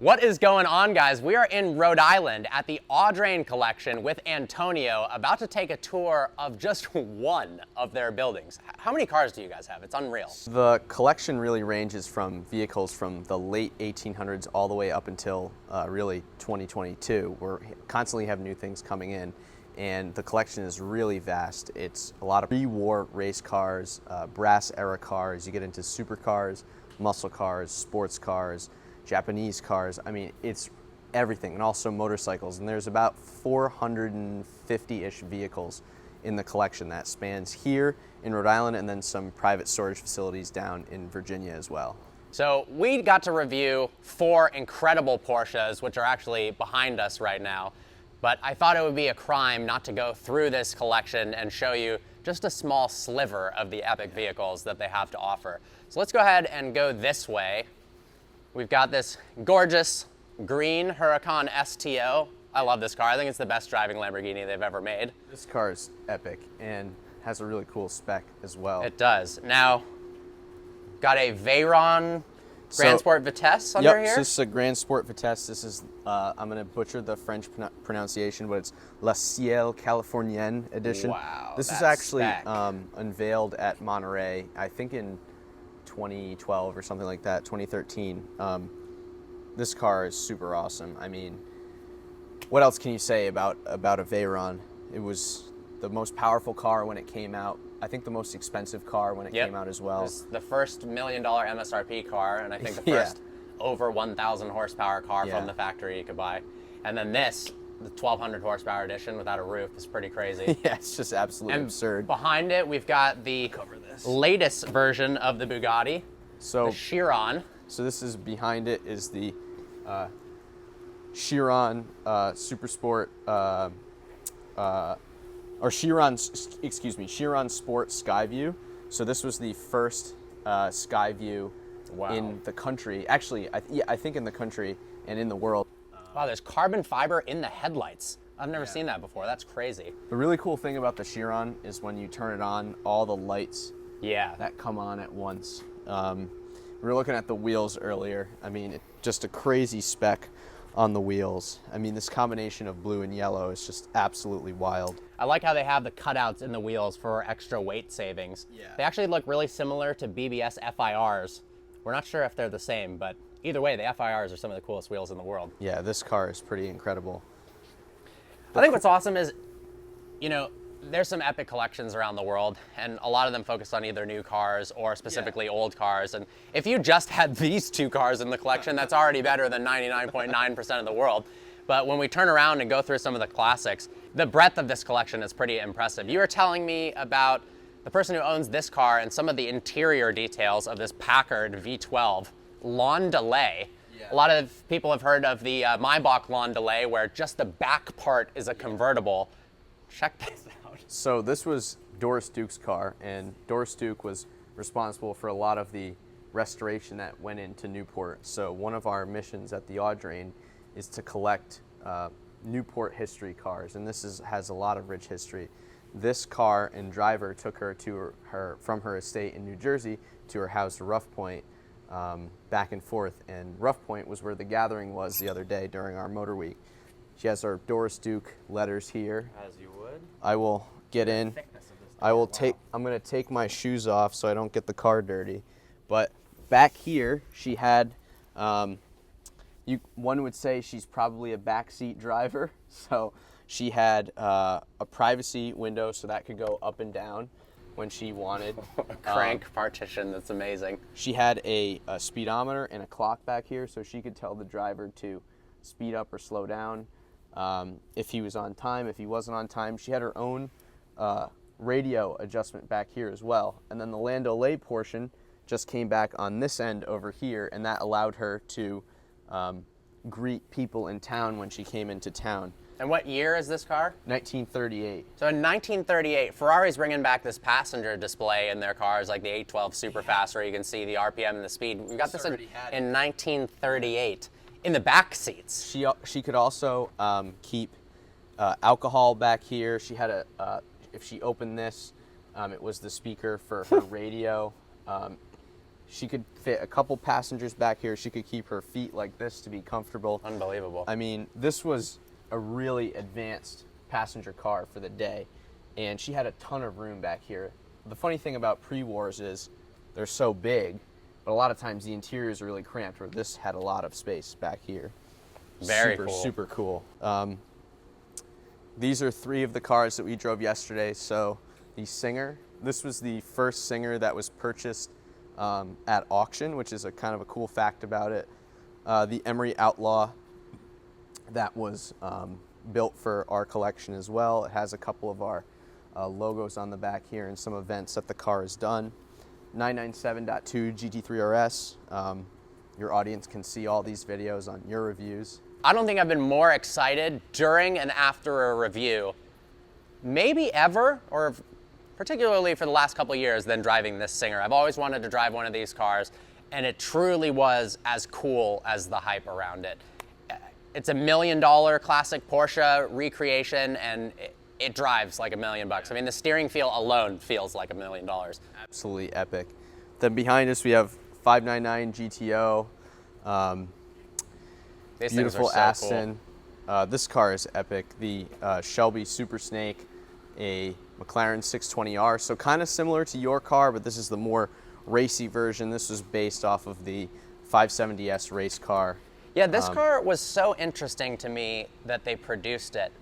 What is going on, guys? We are in Rhode Island at the Audrain collection with Antonio, about to take a tour of just one of their buildings. How many cars do you guys have? It's unreal. The collection really ranges from vehicles from the late 1800s all the way up until really 2022. We're constantly have new things coming in, and the collection is really vast. It's a lot of pre-war race cars, brass era cars. You get into supercars, muscle cars, sports cars, Japanese cars. I mean, it's everything, and also motorcycles. And there's about 450-ish vehicles in the collection that spans here in Rhode Island and then some private storage facilities down in Virginia as well. So we got to review 4 incredible Porsches, which are actually behind us right now. But I thought it would be a crime not to go through this collection and show you just a small sliver of the epic vehicles that they have to offer. So let's go ahead and go this way. We've got this gorgeous green Huracan STO. I love this car. I think it's the best driving Lamborghini they've ever made. This car is epic and has a really cool spec as well. It does. Now, got a Veyron Grand Sport Vitesse under here? Yep, so this is a Grand Sport Vitesse. This is, I'm going to butcher the French pronunciation, but it's La Ciel Californienne edition. Wow, this is actually unveiled at Monterey, I think in 2012 or something like that, 2013. This car is super awesome. I mean, what else can you say about a Veyron? It was the most powerful car when it came out. I think the most expensive car when it came out as well. It was the first $1 million MSRP car, and I think the first over 1,000 horsepower car from the factory you could buy. And then this, the 1,200 horsepower edition without a roof, is pretty crazy. Yeah, it's just absolutely absurd. Behind it, we've got the latest version of the Bugatti, the Chiron. So this is behind it is the Chiron Super Sport, or Chiron Sport Skyview. So this was the first Skyview in the country. Actually, I think in the country and in the world. Wow, there's carbon fiber in the headlights. I've never seen that before. That's crazy. The really cool thing about the Chiron is when you turn it on, all the lights that come on at once. We were looking at the wheels earlier. I mean, just a crazy spec on the wheels. I mean, this combination of blue and yellow is just absolutely wild. I like how they have the cutouts in the wheels for extra weight savings. Yeah. They actually look really similar to BBS FIRs. We're not sure if they're the same, but either way, the FIRs are some of the coolest wheels in the world. Yeah, this car is pretty incredible. I think what's awesome is, you know, there's some epic collections around the world, and a lot of them focus on either new cars or specifically old cars. And if you just had these 2 cars in the collection, that's already better than 99.9% of the world. But when we turn around and go through some of the classics, the breadth of this collection is pretty impressive. You were telling me about the person who owns this car and some of the interior details of this Packard V12 lawn delay. A lot of people have heard of the Maybach lawn delay, where just the back part is a convertible. Check this out. So this was Doris Duke's car, and Doris Duke was responsible for a lot of the restoration that went into Newport. So one of our missions at the Audrain is to collect Newport history cars, and this has a lot of rich history. This car and driver took her to from her estate in New Jersey to her house, Rough Point, back and forth, and Rough Point was where the gathering was the other day during our motor week. She has our Doris Duke letters here. As you would. I will get in. I'm going to take my shoes off so I don't get the car dirty. But back here, she had, one would say she's probably a backseat driver. So she had a privacy window so that could go up and down when she wanted. A crank partition, that's amazing. She had a speedometer and a clock back here so she could tell the driver to speed up or slow down. If he was on time, if he wasn't on time. She had her own radio adjustment back here as well. And then the Land O'Lay portion just came back on this end over here, and that allowed her to greet people in town when she came into town. And what year is this car? 1938. So in 1938, Ferrari's bringing back this passenger display in their cars, like the 812 Superfast, where you can see the RPM and the speed. We got this in 1938. In the back seats. She could also keep alcohol back here. She had if she opened this, it was the speaker for her radio. She could fit a couple passengers back here. She could keep her feet like this to be comfortable. Unbelievable. I mean, this was a really advanced passenger car for the day, and she had a ton of room back here. The funny thing about pre-wars is they're so big, but a lot of times the interiors are really cramped, where this had a lot of space back here. Very cool. Super cool. These are 3 of the cars that we drove yesterday. So the Singer, this was the first Singer that was purchased at auction, which is a kind of a cool fact about it. The Emery Outlaw, that was built for our collection as well. It has a couple of our logos on the back here and some events that the car has done. 997.2 GT3 RS. Your audience can see all these videos on your reviews. I don't think I've been more excited during and after a review, maybe ever, or particularly for the last couple of years, than driving this Singer. I've always wanted to drive one of these cars, and it truly was as cool as the hype around it. It's $1 million classic Porsche recreation, and it drives like $1 million. I mean, the steering feel alone feels like $1 million. Absolutely epic. Then behind us we have 599 GTO. These Beautiful things are so Aston. cool. This car is epic. The Shelby Super Snake, a McLaren 620R. So kind of similar to your car, but this is the more racy version. This was based off of the 570S race car. Yeah, this car was so interesting to me that they produced it.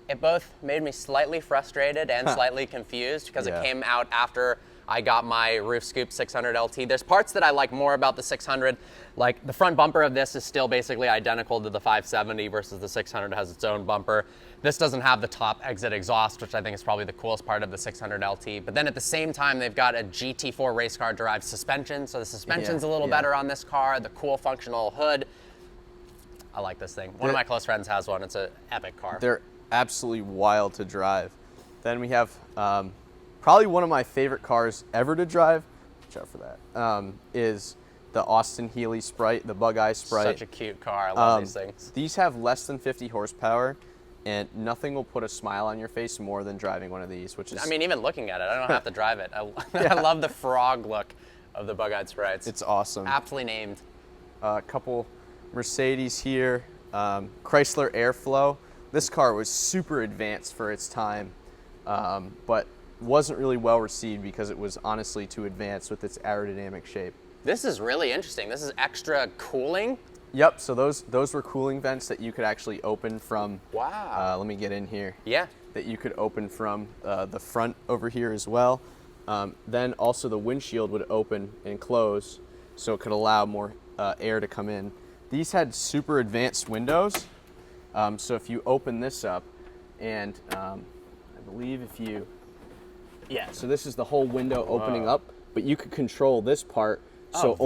It both made me slightly frustrated and slightly confused because it came out after I got my roof scoop 600 LT. There's parts that I like more about the 600. Like the front bumper of this is still basically identical to the 570 versus the 600 has its own bumper. This doesn't have the top exit exhaust, which I think is probably the coolest part of the 600 LT. But then at the same time, they've got a GT4 race car derived suspension. So the suspension's a little better on this car, the cool functional hood. I like this thing. One of my close friends has one. It's an epic car. They're absolutely wild to drive. Then we have probably one of my favorite cars ever to drive, watch out for that, is the Austin Healey Sprite, the Bug Eye Sprite. Such a cute car. I love these things. These have less than 50 horsepower, and nothing will put a smile on your face more than driving one of these, which is... I mean, even looking at it, I don't have to drive it. I love the frog look of the Bug-Eyed Sprites. It's awesome. Aptly named. A couple Mercedes here. Chrysler Airflow. This car was super advanced for its time, but wasn't really well received because it was honestly too advanced with its aerodynamic shape. This is really interesting. This is extra cooling. Yep, so those were cooling vents that you could actually open from. Wow. Let me get in here. Yeah. That you could open from the front over here as well. Then also the windshield would open and close, so it could allow more air to come in. These had super advanced windows, so if you open this up, and I believe if you, so this is the whole window opening up, but you could control this part, so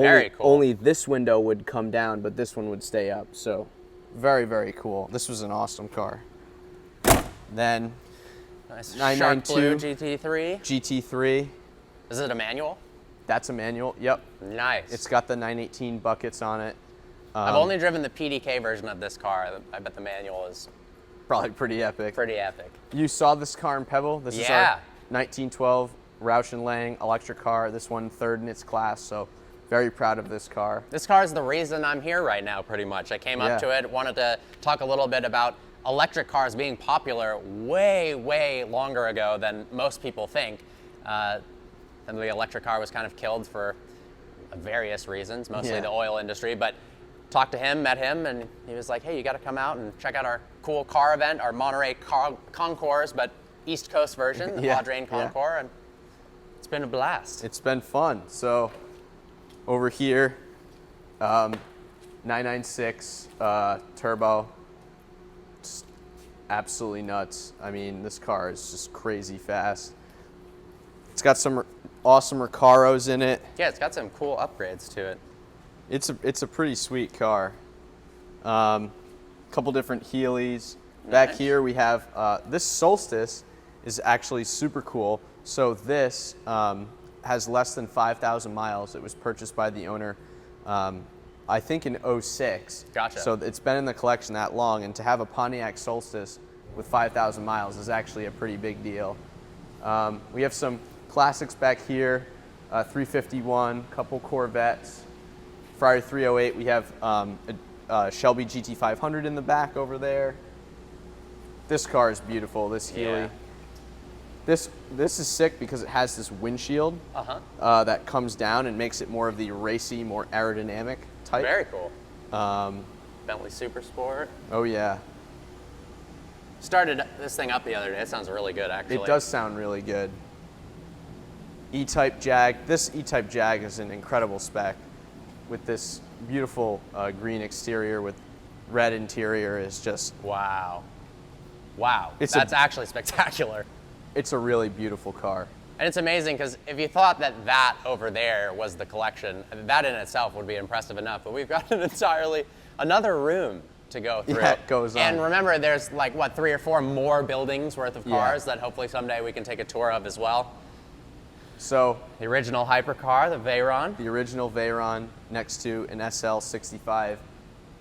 only this window would come down, but this one would stay up. So very, very cool. This was an awesome car. Then Nice 992 GT3. GT3. Is it a manual? That's a manual. Yep. Nice. It's got the 918 buckets on it. I've only driven the PDK version of this car. I bet the manual is Probably pretty epic. pretty epic. You saw this car in Pebble. This is our 1912 Roush & Lang electric car. This one third in its class, so very proud of this car. This car is the reason I'm here right now, pretty much. I came up to it, wanted to talk a little bit about electric cars being popular way, way longer ago than most people think. And the electric car was kind of killed for various reasons, mostly the oil industry, but talked to him, met him, and he was like, hey, you got to come out and check out our cool car event, our Monterey Concours, but East Coast version, the Audrain Concours, and it's been a blast. It's been fun. So over here, 996 turbo, just absolutely nuts. I mean, this car is just crazy fast. It's got some awesome Recaros in it. Yeah, it's got some cool upgrades to it. It's a pretty sweet car. Couple different Healey's. Back here we have this Solstice is actually super cool. So this has less than 5,000 miles. It was purchased by the owner, I think in 06. Gotcha. So it's been in the collection that long, and to have a Pontiac Solstice with 5,000 miles is actually a pretty big deal. We have some classics back here. 351, couple Corvettes, Ferrari 308. We have a Shelby GT500 in the back over there. This car is beautiful, this Healy. Yeah. This is sick because it has this windshield that comes down and makes it more of the racy, more aerodynamic type. Very cool. Bentley Super Sport. Oh yeah. Started this thing up the other day. It sounds really good, actually. It does sound really good. E-Type Jag. This E-Type Jag is an incredible spec with this beautiful green exterior with red interior. Is just wow. Wow. That's actually spectacular. It's a really beautiful car. And it's amazing because if you thought that over there was the collection, that in itself would be impressive enough. But we've got another room to go through. Yeah, it goes on. And remember, there's like, what, 3 or 4 more buildings worth of cars that hopefully someday we can take a tour of as well. So the original hypercar, the Veyron. The original Veyron next to an SL65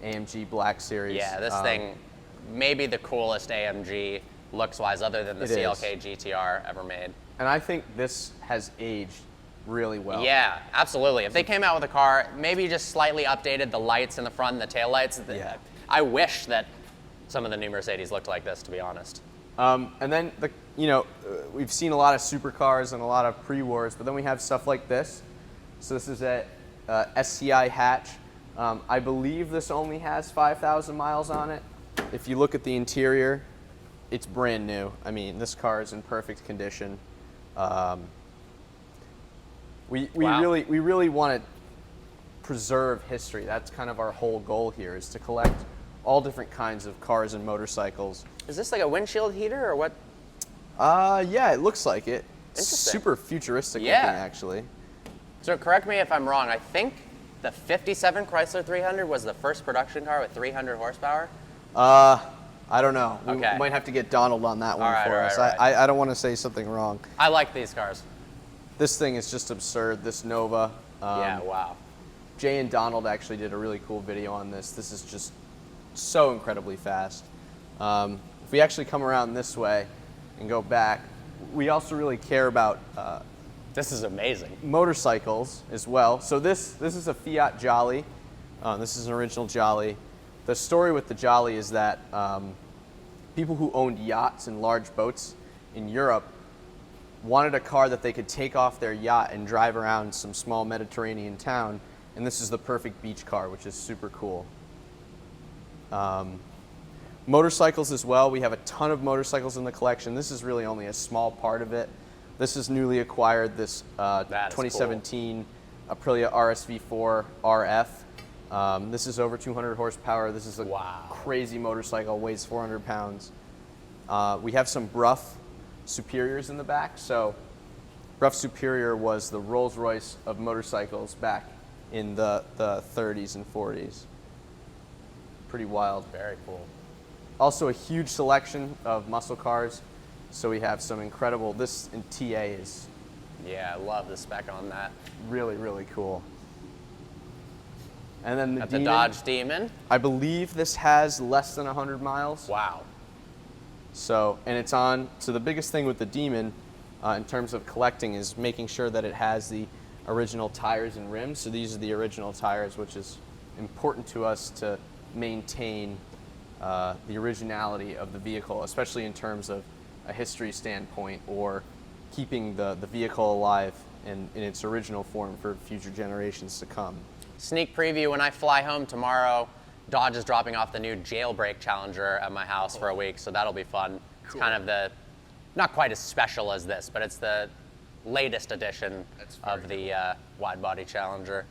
AMG Black Series. Yeah, this thing may be the coolest AMG looks-wise other than the CLK GTR ever made. And I think this has aged really well. Yeah, absolutely. If they came out with a car, maybe just slightly updated the lights in the front and the taillights. Yeah. I wish that some of the new Mercedes looked like this, to be honest. And then, we've seen a lot of supercars and a lot of pre-wars, but then we have stuff like this. So this is a Sci Hatch. I believe this only has 5,000 miles on it. If you look at the interior, it's brand new. I mean, this car is in perfect condition. We really want to preserve history. That's kind of our whole goal here, is to collect all different kinds of cars and motorcycles. Is this like a windshield heater or what? Yeah, it looks like it. It's Interesting. super futuristic looking, actually. So correct me if I'm wrong. I think the 57 Chrysler 300 was the first production car with 300 horsepower. I don't know. We Okay. might have to get Donald on that one All right, for all us. right, all right. I don't want to say something wrong. I like these cars. This thing is just absurd, this Nova. Yeah, wow. Jay and Donald actually did a really cool video on this. This is just so incredibly fast. If we actually come around this way and go back, we also really care about This is amazing. motorcycles as well. So this is a Fiat Jolly. This is an original Jolly. The story with the Jolly is that people who owned yachts and large boats in Europe wanted a car that they could take off their yacht and drive around some small Mediterranean town, and this is the perfect beach car, which is super cool. Motorcycles as well. We have a ton of motorcycles in the collection. This is really only a small part of it. This is newly acquired, this 2017 Aprilia Rsv4 Rf. This is over 200 horsepower. This is a crazy motorcycle, weighs 400 pounds. We have some Brough Superiors in the back. So Brough Superior was the Rolls Royce of motorcycles back in the 30s and 40s. Pretty wild. Very cool. Also a huge selection of muscle cars. So we have some incredible, this in TA is Yeah, I love the spec on that. really, really cool. And then the That's Demon, a Dodge Demon. I believe this has less than 100 miles. Wow. So, and it's on, so the biggest thing with the Demon in terms of collecting is making sure that it has the original tires and rims. So these are the original tires, which is important to us to maintain the originality of the vehicle, especially in terms of a history standpoint or keeping the vehicle alive in its original form for future generations to come. Sneak preview, when I fly home tomorrow, Dodge is dropping off the new Jailbreak Challenger at my house for a week, so that'll be fun. It's kind of the, not quite as special as this, but it's the latest edition of the wide body Challenger.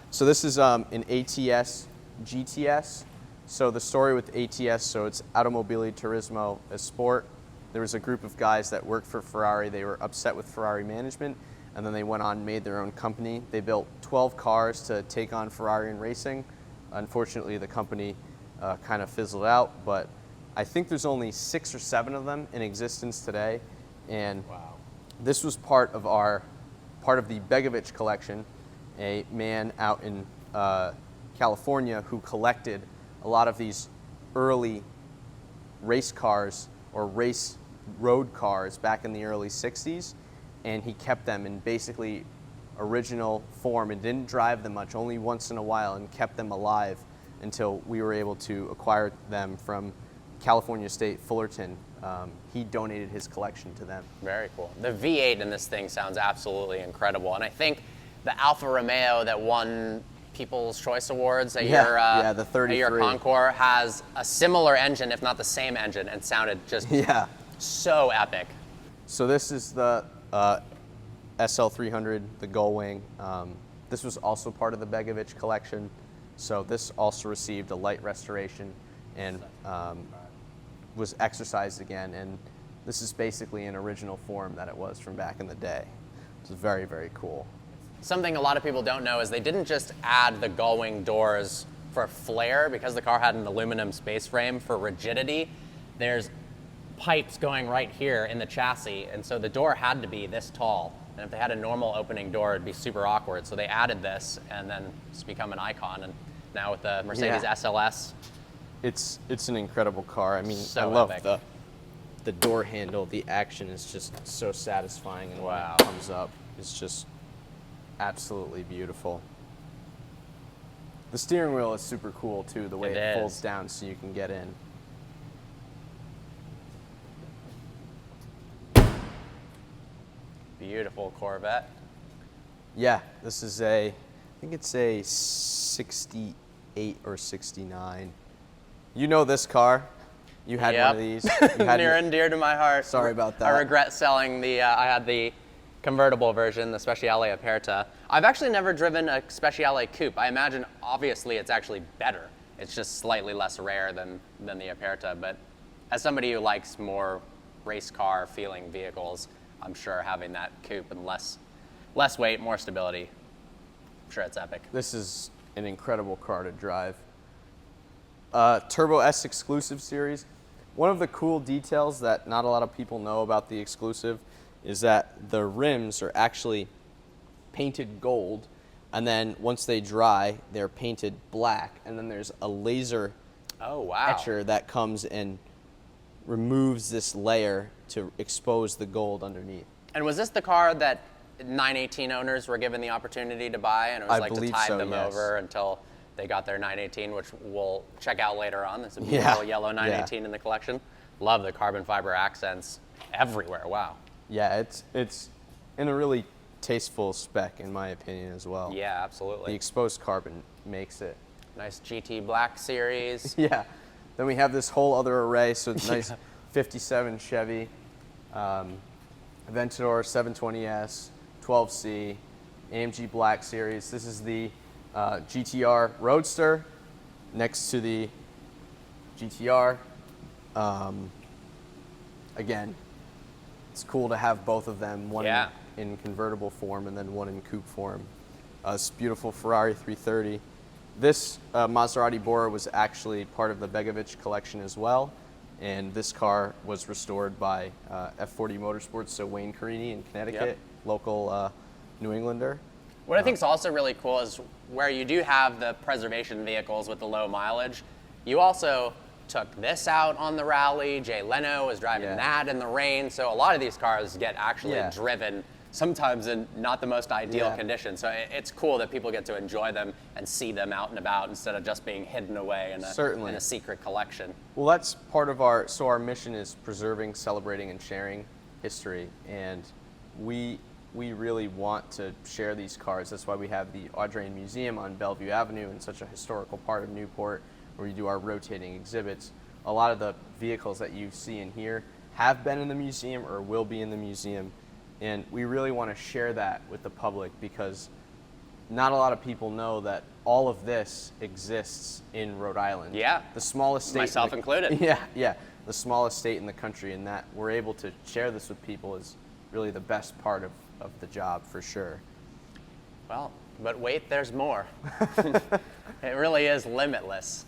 So this is an ATS GTS. So the story with ATS, so it's Automobili Turismo e Sport. There was a group of guys that worked for Ferrari. They were upset with Ferrari management, and then they went on and made their own company. They built 12 cars to take on Ferrari in racing. Unfortunately, the company kind of fizzled out, but I think there's only 6 or 7 of them in existence today. And this was part of the Begovic collection, a man out in California who collected a lot of these early race cars or race road cars back in the early 60s, and he kept them and basically original form and didn't drive them much, only once in a while, and kept them alive until we were able to acquire them from California State Fullerton. He donated his collection to them. Very cool. The V8 in this thing sounds absolutely incredible, and I think the Alfa Romeo that won People's Choice Awards at the 33. at your Concours has a similar engine, if not the same engine, and sounded just so epic. So this is the SL300, the Gullwing. This was also part of the Begovic collection. So this also received a light restoration and was exercised again. And this is basically an original form that it was from back in the day. It's very, very cool. Something a lot of people don't know is they didn't just add the gullwing doors for flair because the car had an aluminum space frame for rigidity. There's pipes going right here in the chassis, and so the door had to be this tall. And if they had a normal opening door, it'd be super awkward. So they added this, and then it's become an icon. And now with the Mercedes SLS, it's an incredible car. I mean, so I love epic. the door handle. The action is just so satisfying, and when Wow. it comes up, it's just absolutely beautiful. The steering wheel is super cool too, the way it folds down so you can get in. Beautiful Corvette. Yeah, this is I think it's a 68 or 69. You know this car. You had one of these. You had Near and dear to my heart. Sorry about that. I regret selling I had the convertible version, the Speciale Aperta. I've actually never driven a Speciale Coupe. I imagine, obviously, it's actually better. It's just slightly less rare than the Aperta. But as somebody who likes more race car feeling vehicles, I'm sure having that coupe and less weight, more stability, I'm sure it's epic. This is an incredible car to drive. Turbo S Exclusive Series. One of the cool details that not a lot of people know about the Exclusive is that the rims are actually painted gold, and then once they dry, they're painted black, and then there's a laser etcher that comes and removes this layer to expose the gold underneath. And was this the car that 918 owners were given the opportunity to buy, and it was to tide them over until they got their 918, which we'll check out later on. There's a beautiful yellow 918 in the collection. Love the carbon fiber accents everywhere. Wow. Yeah, it's in a really tasteful spec, in my opinion, as well. Yeah, absolutely. The exposed carbon makes it. Nice GT Black Series. Yeah. Then we have this whole other array, so it's nice 57 Chevy, Aventador 720S, 12C, AMG Black Series. This is the GTR Roadster next to the GTR. Again, it's cool to have both of them, one in convertible form and then one in coupe form. This beautiful Ferrari 330. This Maserati Bora was actually part of the Begovic collection as well, and this car was restored by F40 Motorsports, so Wayne Carini in Connecticut, local New Englander. What I think is also really cool is where you do have the preservation vehicles with the low mileage, you also took this out on the rally. Jay Leno was driving that in the rain. So a lot of these cars get actually driven, sometimes in not the most ideal conditions. So it's cool that people get to enjoy them and see them out and about instead of just being hidden away in a secret collection. Well, that's part of our mission is preserving, celebrating, and sharing history. And we really want to share these cars. That's why we have the Audrain Museum on Bellevue Avenue in such a historical part of Newport, where we do our rotating exhibits. A lot of the vehicles that you see in here have been in the museum or will be in the museum. And we really want to share that with the public because not a lot of people know that all of this exists in Rhode Island. Yeah. The smallest state. Myself included. Yeah. The smallest state in the country, and that we're able to share this with people is really the best part of the job for sure. Well, but wait, there's more. It really is limitless.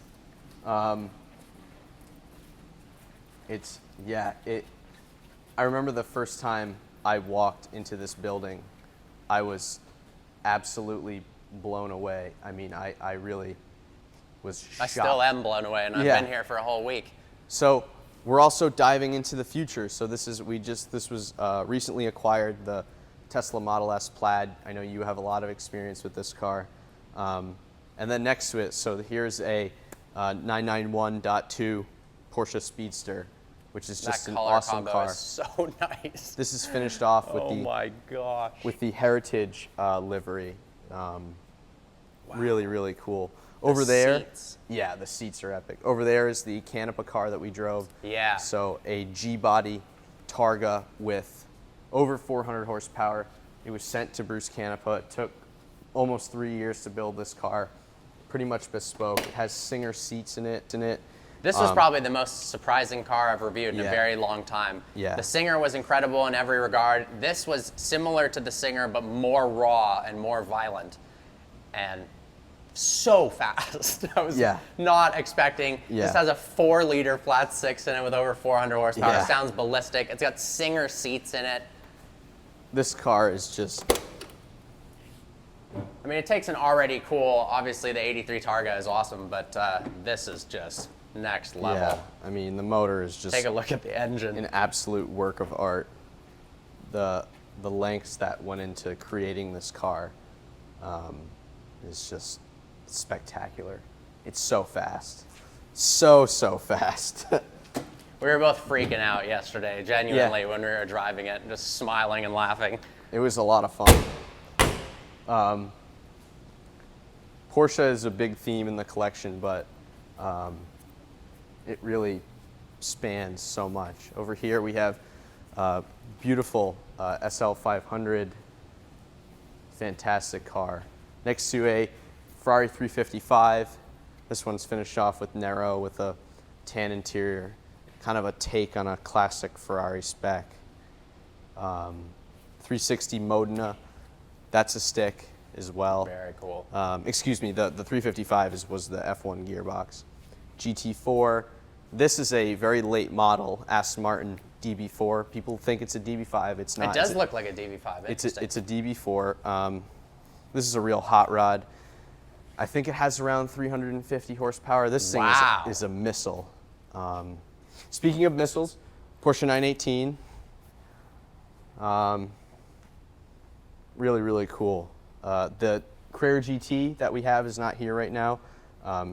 I remember the first time I walked into this building, I was absolutely blown away. I mean, I really was shocked. I still am blown away, and I've been here for a whole week. So we're also diving into the future. So this was recently acquired the Tesla Model S Plaid. I know you have a lot of experience with this car. And then next to it, so here's a 991.2 Porsche Speedster, which is just an awesome car. Is so nice. This is finished off with my gosh. with the Heritage livery. Really, really cool. Over there, seats. yeah, the seats are epic. Over there is the Canepa car that we drove. Yeah. So a G-body Targa with over 400 horsepower. It was sent to Bruce Canepa. It took almost 3 years to build this car. Pretty much bespoke. It has Singer seats in it. This was probably the most surprising car I've reviewed in a very long time. Yeah. The Singer was incredible in every regard. This was similar to the Singer, but more raw and more violent. And so fast. I was not expecting. This has a 4-liter flat 6 in it with over 400 horsepower. It sounds ballistic. It's got Singer seats in it. This car is just... I mean, it takes an already cool, obviously the 83 Targa is awesome, but this is just next level. Yeah, I mean, the motor is just... Take a look at the engine. An absolute work of art. The lengths that went into creating this car is just spectacular. It's so fast. So fast. We were both freaking out yesterday, genuinely, when we were driving it, just smiling and laughing. It was a lot of fun. Porsche is a big theme in the collection, but it really spans so much. Over here we have beautiful SL500, fantastic car. Next to a Ferrari 355. This one's finished off with Nero with a tan interior, kind of a take on a classic Ferrari spec. 360 Modena, that's a stick as well. Very cool. Excuse me, the 355 was the F1 gearbox. GT4, this is a very late model, Aston Martin Db4. People think it's a Db5, it's not. It does look like a Db5. It's a Db4. This is a real hot rod. I think it has around 350 horsepower. This thing is a missile. Speaking of missiles, Porsche 918. Really, really cool. The Carrera GT that we have is not here right now.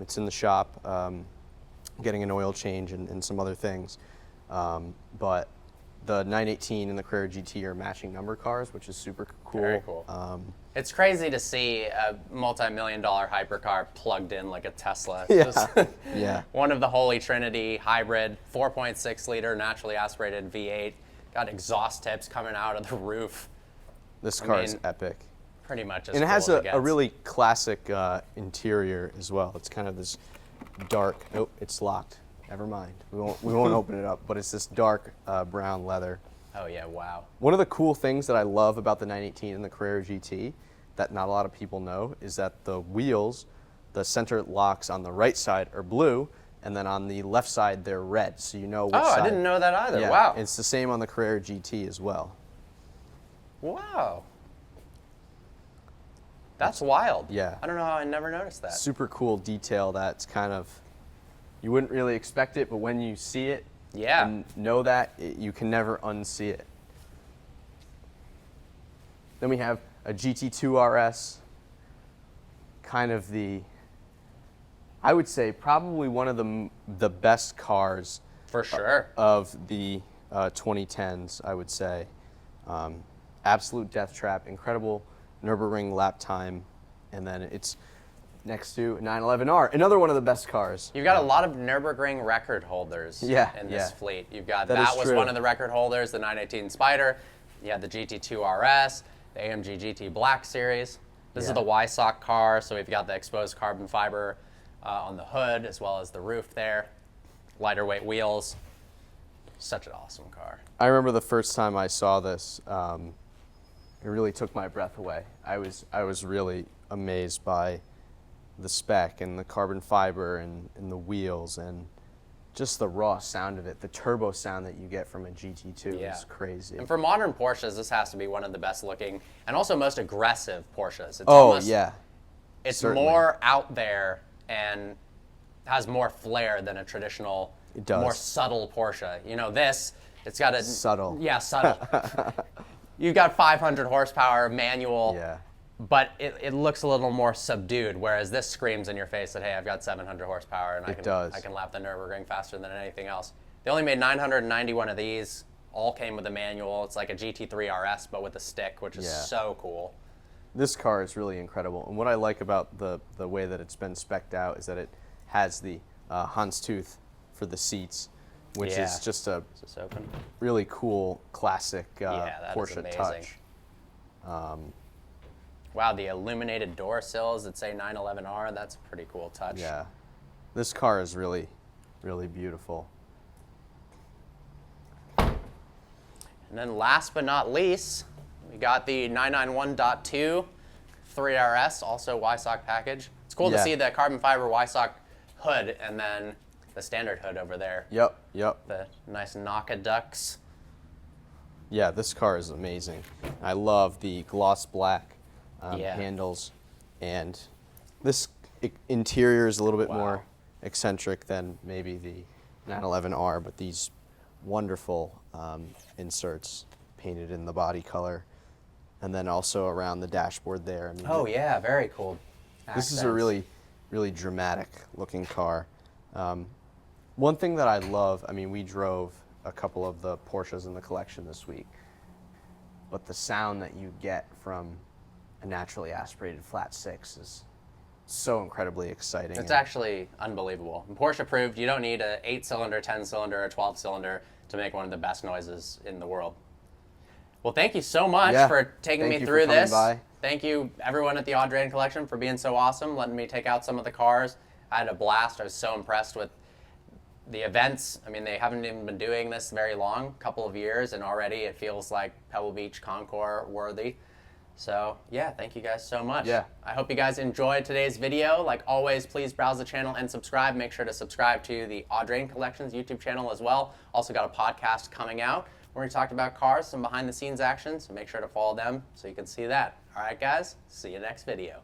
It's in the shop, getting an oil change and some other things. But the 918 and the Carrera GT are matching number cars, which is super cool. Very cool. It's crazy to see a multi-million-dollar hypercar plugged in like a Tesla. Yeah. One of the holy trinity hybrid, 4.6-liter naturally aspirated V8. Got exhaust tips coming out of the roof. This car is epic. Pretty much as And it cool has as it a gets. really classic interior as well. It's kind of this dark, nope, it's locked. Never mind. We won't open it up, but it's this dark brown leather. Oh yeah, wow. One of the cool things that I love about the 918 and the Carrera GT that not a lot of people know is that the wheels, the center locks on the right side are blue, and then on the left side they're red, so you know which side. I didn't know that either. Yeah, wow. It's the same on the Carrera GT as well. Wow. That's wild. Yeah. I don't know how I never noticed that. Super cool detail that's kind of, you wouldn't really expect it, but when you see it and know that, you can never unsee it. Then we have a GT2 RS, kind of I would say probably one of the best cars For sure. of the 2010s, I would say. Absolute death trap, incredible Nürburgring lap time, and then it's next to 911R, another one of the best cars. You've got a lot of Nürburgring record holders in this fleet. You've got that was one of the record holders, the 918 Spyder. You had the GT2 RS, the AMG GT Black Series. This is the YSOC car, so we've got the exposed carbon fiber on the hood as well as the roof there. Lighter weight wheels. Such an awesome car. I remember the first time I saw this, it really took my breath away. I was really amazed by the spec and the carbon fiber and the wheels and just the raw sound of it. The turbo sound that you get from a GT2 is crazy. And for modern Porsches, this has to be one of the best looking and also most aggressive Porsches. It's It's certainly more out there and has more flair than a traditional, more subtle Porsche. You know, it's got a... Subtle. Yeah, subtle. you've got 500 horsepower manual, Yeah. but it looks a little more subdued, whereas this screams in your face that, hey, I've got 700 horsepower and I can lap the Nürburgring faster than anything else. They only made 991 of these, all came with a manual. It's like a GT3 RS, but with a stick, which is so cool. This car is really incredible. And what I like about the way that it's been spec'd out is that it has the Houndstooth for the seats, which is just a really cool classic Porsche touch. Wow, the illuminated door sills that say 911R, that's a pretty cool touch. Yeah, this car is really, really beautiful. And then last but not least, we got the 991.2 3RS, also Wysock package. It's cool to see the carbon fiber Wysock hood and then the standard hood over there. Yep. The nice Naka ducts. Yeah, this car is amazing. I love the gloss black handles, and this interior is a little bit more eccentric than maybe the 911R, but these wonderful inserts painted in the body color, and then also around the dashboard there. I mean, very cool. This is a really, really dramatic looking car. One thing that I love, I mean, we drove a couple of the Porsches in the collection this week, but the sound that you get from a naturally aspirated flat six is so incredibly exciting. It's actually unbelievable. And Porsche proved you don't need an 8-cylinder, 10-cylinder, or 12-cylinder to make one of the best noises in the world. Well, thank you so much for taking me through this. Thank you, everyone at the Audrain Collection, for being so awesome, letting me take out some of the cars. I had a blast. I was so impressed with the events. I mean, they haven't even been doing this very long, a couple of years, and already it feels like Pebble Beach Concours worthy. So, yeah, thank you guys so much. Yeah. I hope you guys enjoyed today's video. Like always, please browse the channel and subscribe. Make sure to subscribe to the Audrain Collections YouTube channel as well. Also got a podcast coming out where we talked about cars, some behind-the-scenes action, so make sure to follow them so you can see that. All right, guys, see you next video.